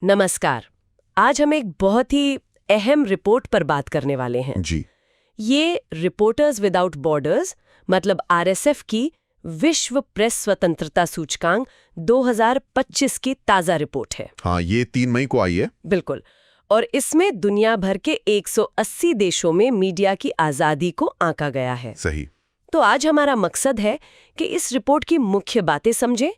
नमस्कार। आज हम एक बहुत ही अहम रिपोर्ट पर बात करने वाले हैं। जी। ये रिपोर्टर्स विदाउट बॉर्डर्स मतलब आरएसएफ की विश्व प्रेस स्वतंत्रता सूचकांक 2025 की ताज़ा रिपोर्ट है। हाँ, ये 3 मई को आई है। बिल्कुल। और इसमें दुनिया भर के 180 देशों में मीडिया की आज़ादी को आंका गया है। सही। तो आज हमारा मकसद है कि इस रिपोर्ट की मुख्य बातें समझें,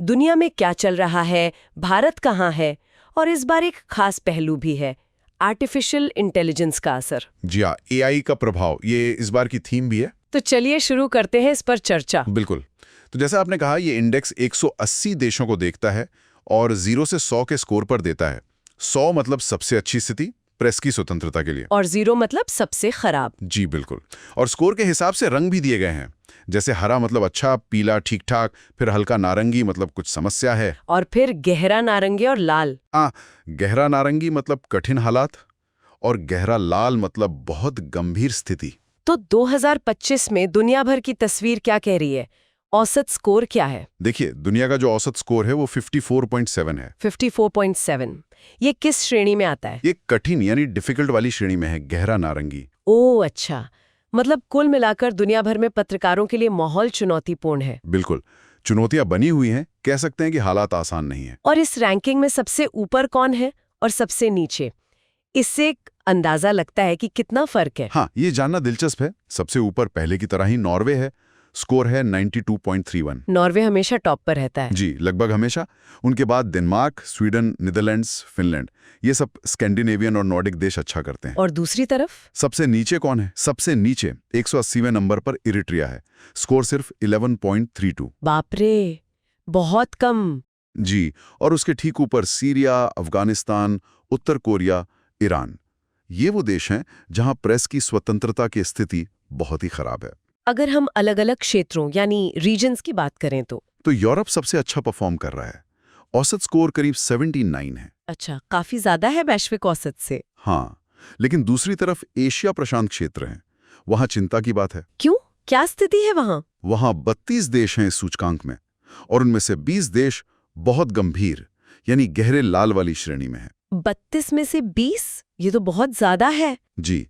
दुनिया में क्या चल रहा है, भारत कहाँ है, और इस बार एक खास पहलू भी है, आर्टिफिशियल इंटेलिजेंस का असर। जी हाँ, एआई का प्रभाव, ये इस बार की थीम भी है। तो चलिए शुरू करते हैं इस पर चर्चा। बिल्कुल। तो जैसा आपने कहा, ये इंडेक्स 180 देशों को देखता है और 0 से 100 के स्कोर पर देता है। 100 मतलब सबसे अच्छी स्थिति प्रेस की स्वतंत्रता के लिए, और 0 मतलब सबसे खराब। जी बिल्कुल। और स्कोर के हिसाब से रंग भी दिए गए हैं, जैसे हरा मतलब अच्छा, पीला ठीक ठाक, फिर हल्का नारंगी मतलब कुछ समस्या है, और फिर गहरा नारंगी और लाल। गहरा नारंगी मतलब कठिन हालात, और गहरा लाल मतलब बहुत गंभीर स्थिति। तो 2025 में दुनिया भर की तस्वीर क्या कह रही है? औसत स्कोर क्या है? देखिए, दुनिया का जो औसत स्कोर है वो 54.7 है। 54.7। ये किस श्रेणी में आता है? ये कठिन यानी डिफिकल्ट वाली श्रेणी में है, गहरा नारंगी। ओह अच्छा, मतलब कुल मिलाकर दुनिया भर में पत्रकारों के लिए माहौल चुनौतीपूर्ण है। बिल्कुल, चुनौतियां बनी हुई हैं, कह सकते हैं कि हालात आसान नहीं है। और इस रैंकिंग में सबसे ऊपर कौन है और सबसे नीचे? इससे एक अंदाजा लगता है कि कितना फर्क है। हाँ, ये जानना दिलचस्प है। सबसे ऊपर पहले की तरह ही नॉर्वे है, स्कोर है 92.31। नॉर्वे हमेशा टॉप पर रहता है। जी, लगभग हमेशा। उनके बाद डेनमार्क, स्वीडन, नीदरलैंड्स, फिनलैंड, ये सब स्कैंडिनेवियन और नॉर्डिक देश अच्छा करते हैं। और दूसरी तरफ? सबसे नीचे कौन है? सबसे नीचे 180वें नंबर पर इरिट्रिया है, स्कोर सिर्फ 11.32। बाप रे, बहुत कम। जी, और उसके ठीक ऊपर सीरिया, अफगानिस्तान, उत्तर कोरिया, ईरान। ये वो देश हैं जहां प्रेस की स्वतंत्रता की स्थिति बहुत ही खराब है। अगर हम अलग-अलग क्षेत्रों यानी रीजन्स की बात करें तो यूरोप सबसे अच्छा परफॉर्म कर रहा है, औसत स्कोर करीब 79 है। अच्छा, काफी ज्यादा है वैश्विक औसत से। हाँ, लेकिन दूसरी तरफ एशिया प्रशांत क्षेत्र है, वहां चिंता की बात है। क्यों? क्या स्थिति है वहां? वहां 32 देश हैं इस सूचकांक में, और उनमें से 20 देश बहुत गंभीर यानी गहरे लाल वाली श्रेणी में है। 32 में से 20? ये तो बहुत ज्यादा है। जी,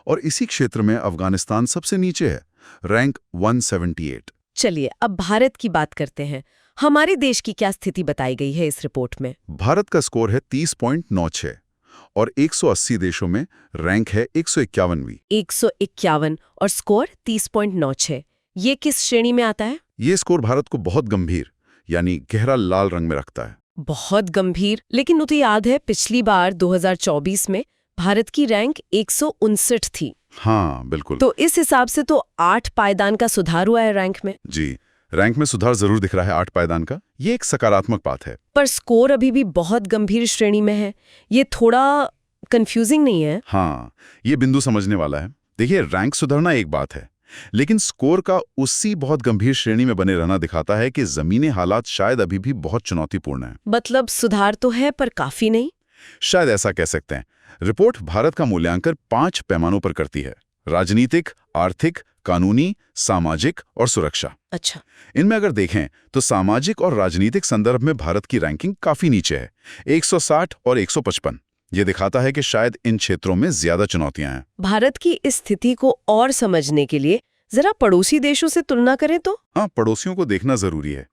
और इसी क्षेत्र में अफगानिस्तान सबसे नीचे है, रैंक 178। चलिए अब भारत की बात करते हैं। हमारे देश की क्या स्थिति बताई गई है इस रिपोर्ट में? भारत का स्कोर है 30.96 और 180 देशों में रैंक है 151वीं। 151 और स्कोर 30.96। ये किस श्रेणी में आता है? ये स्कोर भारत को बहुत गंभीर यानी गहरा लाल रंग में रखता है। बहुत गंभीर, लेकिन मुझे याद है पिछली बार 2024 में भारत की रैंक 159 थी। हाँ बिल्कुल। तो इस हिसाब से तो 8 पायदान का सुधार हुआ है रैंक में। जी, रैंक में सुधार जरूर दिख रहा है 8 पायदान का, ये एक सकारात्मक बात है। पर स्कोर अभी भी बहुत गंभीर श्रेणी में है। ये थोड़ा कंफ्यूजिंग नहीं है? हाँ, ये बिंदु समझने वाला है। देखिए, रैंक सुधरना एक बात है, लेकिन स्कोर का उसी बहुत गंभीर श्रेणी में बने रहना दिखाता है कि जमीनी हालात शायद अभी भी बहुत चुनौतीपूर्ण है। मतलब सुधार तो है पर काफी नहीं। शायद ऐसा कह सकते हैं। रिपोर्ट भारत का मूल्यांकन 5 पैमानों पर करती है: राजनीतिक, आर्थिक, कानूनी, सामाजिक और सुरक्षा। अच्छा। इनमें अगर देखें तो सामाजिक और राजनीतिक संदर्भ में भारत की रैंकिंग काफी नीचे है, 160 और 155। ये दिखाता है कि शायद इन क्षेत्रों में ज्यादा चुनौतियां हैं। भारत की इस स्थिति को और समझने के लिए जरा पड़ोसी देशों से तुलना करें तो? हाँ, पड़ोसियों को देखना जरूरी है।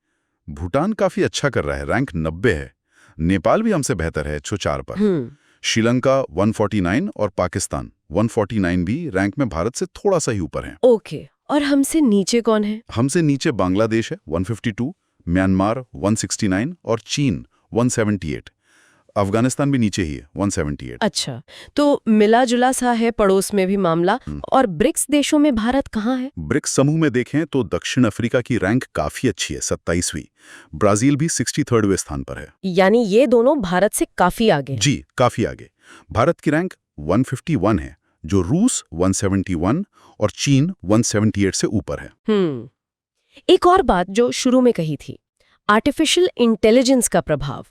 भूटान काफी अच्छा कर रहा है, रैंक 90 है। नेपाल भी हमसे बेहतर है, 104 पर। श्रीलंका 149 और पाकिस्तान 149 भी रैंक में भारत से थोड़ा सा ही ऊपर है। ओके, और हमसे नीचे कौन है? हमसे नीचे बांग्लादेश है 152, म्यांमार 169 और चीन 178। अफगानिस्तान भी नीचे ही है 178। अच्छा, तो मिला जुला सा है पड़ोस में भी मामला। और ब्रिक्स देशों में भारत कहाँ है? ब्रिक्स समूह में देखें तो दक्षिण अफ्रीका की रैंक काफी अच्छी है, 27वीं। ब्राजील भी 63वें स्थान पर है। यानी ये दोनों भारत से काफी आगे। जी, काफी आगे। भारत की रैंक 151 है, जो रूस 171 और चीन 178 से ऊपर है। एक और बात जो शुरू में कही थी, आर्टिफिशियल इंटेलिजेंस का प्रभाव।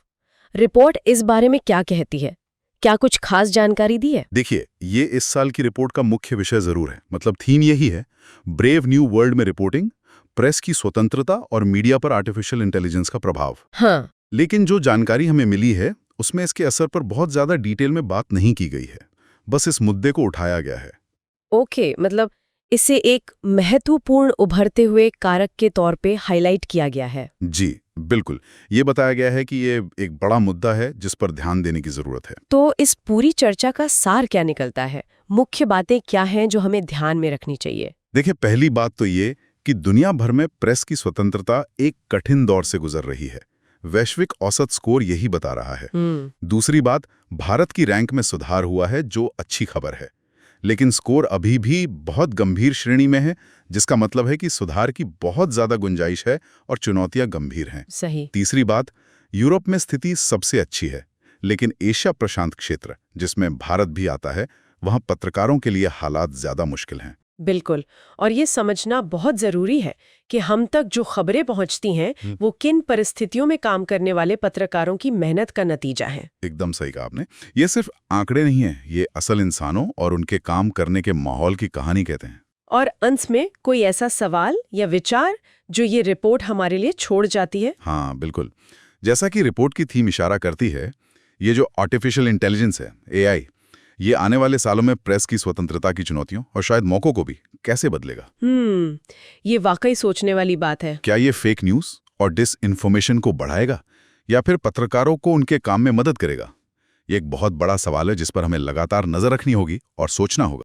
रिपोर्ट इस बारे में क्या कहती है? क्या कुछ खास जानकारी दी है? देखिए, ये इस साल की रिपोर्ट का मुख्य विषय जरूर है, मतलब थीम यही है, ब्रेव न्यू वर्ल्ड में रिपोर्टिंग, प्रेस की स्वतंत्रता और मीडिया पर आर्टिफिशियल इंटेलिजेंस का प्रभाव। हाँ। लेकिन जो जानकारी हमें मिली है उसमें इसके असर पर बहुत ज़्यादा डिटेल में बात नहीं की गई है, बस इस मुद्दे को उठाया गया है। ओके, मतलब इसे एक महत्वपूर्ण उभरते हुए कारक के तौर पे हाईलाइट किया गया है। जी, बिल्कुल। ये बताया गया है कि ये एक बड़ा मुद्दा है जिस पर ध्यान देने की ज़रूरत है। तो इस पूरी चर्चा का सार क्या निकलता है? मुख्य बातें क्या हैं जो हमें ध्यान में रखनी चाहिए? देखिए, पहली बात तो ये कि दुनिया भर में प्रेस की स्वतंत्रता एक कठिन दौर से गुजर रही है। वैश्विक औसत स्कोर यही बता रहा है। दूसरी बात, भारत की रैंक में सुधार हुआ है, जो अच्छी खबर है। लेकिन स्कोर अभी भी बहुत गंभीर श्रेणी में है, जिसका मतलब है कि सुधार की बहुत ज्यादा गुंजाइश है और चुनौतियां गंभीर हैं। सही। तीसरी बात, यूरोप में स्थिति सबसे अच्छी है, लेकिन एशिया प्रशांत क्षेत्र, जिसमें भारत भी आता है, वहां पत्रकारों के लिए हालात ज्यादा मुश्किल हैं। बिल्कुल, और ये समझना बहुत जरूरी है कि हम तक जो खबरें पहुंचती हैं वो किन परिस्थितियों में काम करने वाले पत्रकारों की मेहनत का नतीजा है। एकदम सही कहा आपने। ये सिर्फ आंकड़े नहीं है, ये असल इंसानों और उनके काम करने के माहौल की कहानी कहते हैं। और अंत में कोई ऐसा सवाल या विचार जो ये रिपोर्ट हमारे लिए छोड़ जाती है? हाँ, बिल्कुल। जैसा कि रिपोर्ट की थीम इशारा करती है, ये जो आर्टिफिशियल इंटेलिजेंस है, AI, ये आने वाले सालों में प्रेस की स्वतंत्रता की चुनौतियों और शायद मौकों को भी कैसे बदलेगा। ये वाकई सोचने वाली बात है। क्या ये फेक न्यूज़ और डिसइन्फॉर्मेशन को बढ़ाएगा या फिर पत्रकारों को उनके काम में मदद करेगा? ये एक बहुत बड़ा सवाल है जिस पर हमें लगातार नजर रखनी होगी और सोचना होगा।